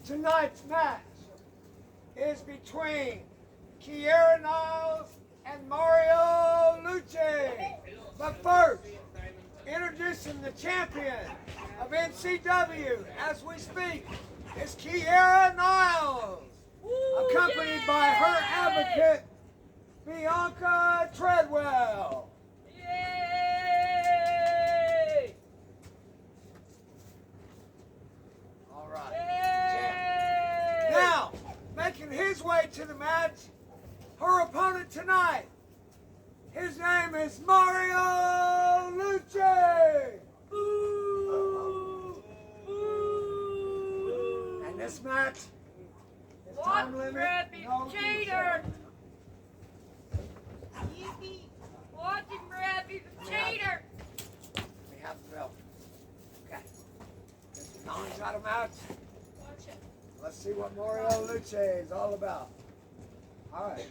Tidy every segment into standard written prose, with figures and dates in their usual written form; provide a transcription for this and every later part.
Tonight's match is between Kiera Niles and Mario Luce. But first, introducing the champion of NCW as we speak is Kiera Niles, accompanied by her advocate, Bianca Treadwell. Yay! All right. Yay! Now, making his way to the match, her opponent tonight. His name is Mario Luce. Ooh. Ooh. And this match is What time limit. crappy No cheater! consent. What you crappy cheater! We have the belt. Okay. This is a non-title match. Watch it. Let's see what Mario Luce is all about. All right.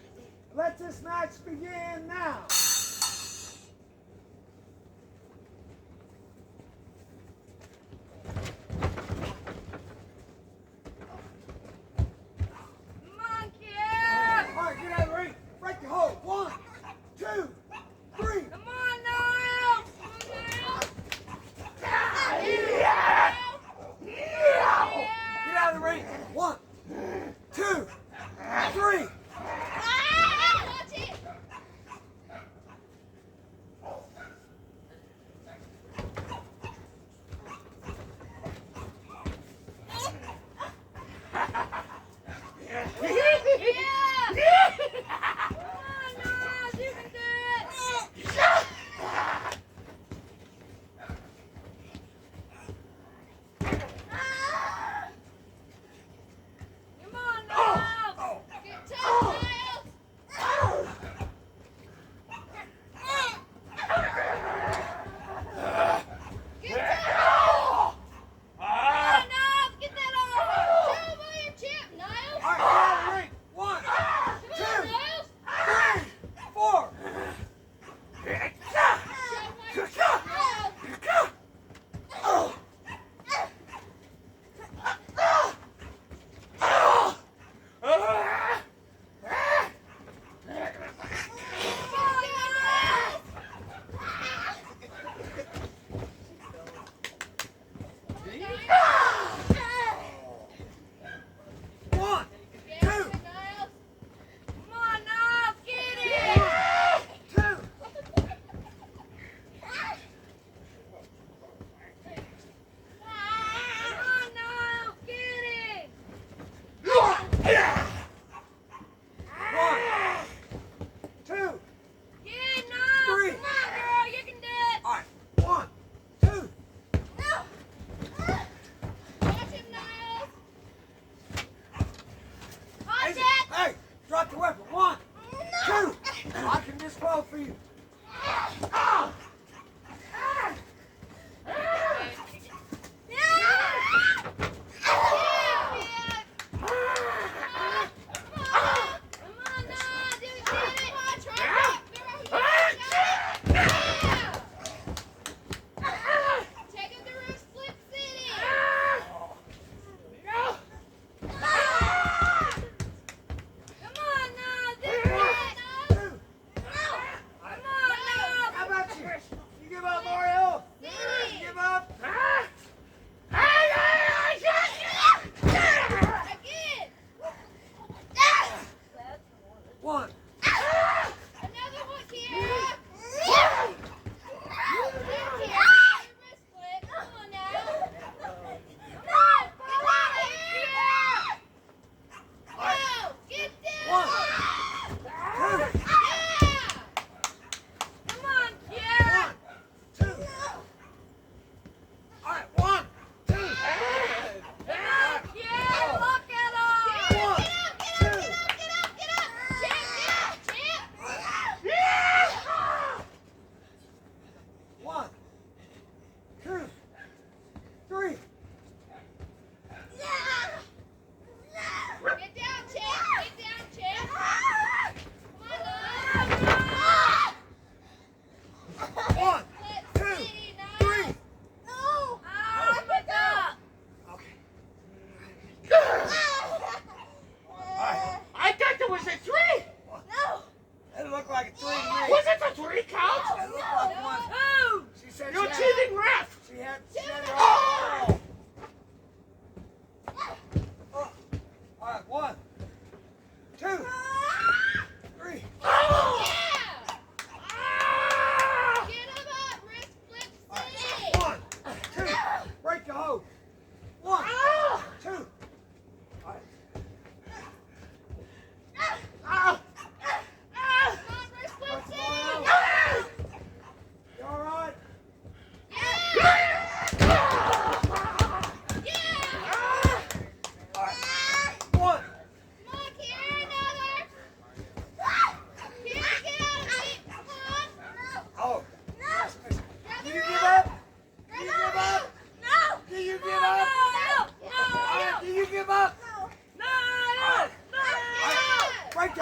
Let this match begin now. Come on, kid! All right, get out of the ring. Break the hold. 1, 2, 3. Come on, Niall! Get out of the ring. 1, 2, 3. Watch it! Yeah! Come on, Niall! You can do it! Come on, Niall! Get tough, Niall! Get tough! Come on, Niall! Get that on! Show 'em all your chip, Niall! All right, get out of the ring. 1, Come on, 2, Niall! 3, 4. Show 'em all your chip, Niall! Come on, Niall! 1, 2, Come on, Niall! Get it! 2. Come on, Niall! Get it! 1, 2. Get it, Niall! Three. Come on, girl! You can do it! All right, 1, 2. Watch him, Niall! Watch Easy. it! Hey, drop the weapon. 1, 2. I can dispose for you. How about you?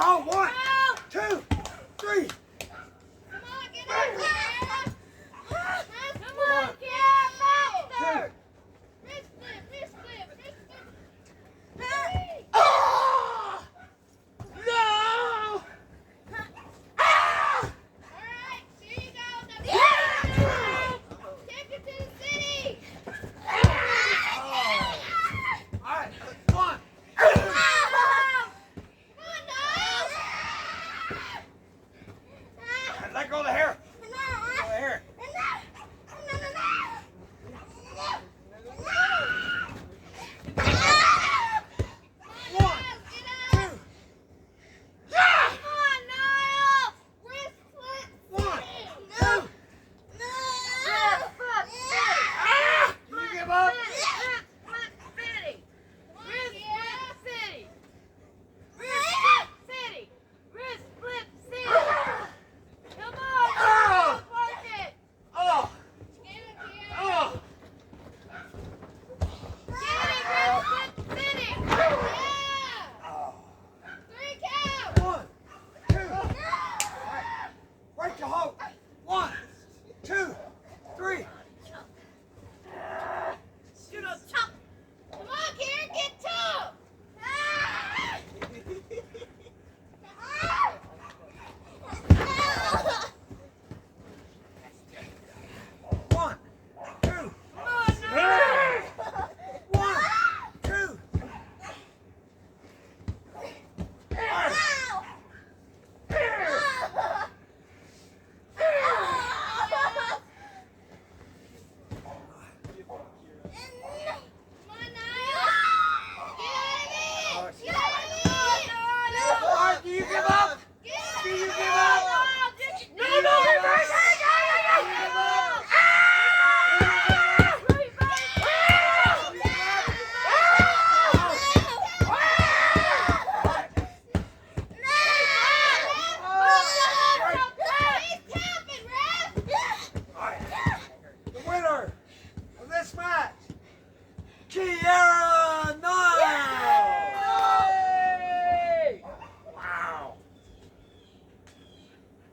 go. 1, 2, 3. Come on, get up there. Come on, Kim. Faster. Wrist flip, wrist flip, wrist flip. Oh! No! All right, here you go. Now, take it to the city. Oh. All right, 1. Come on, Niles. Let go of the hair. Let go of the hair.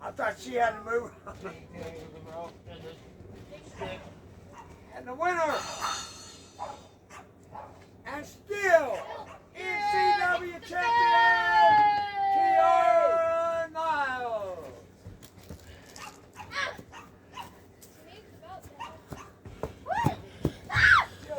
I thought she had to move. And the winner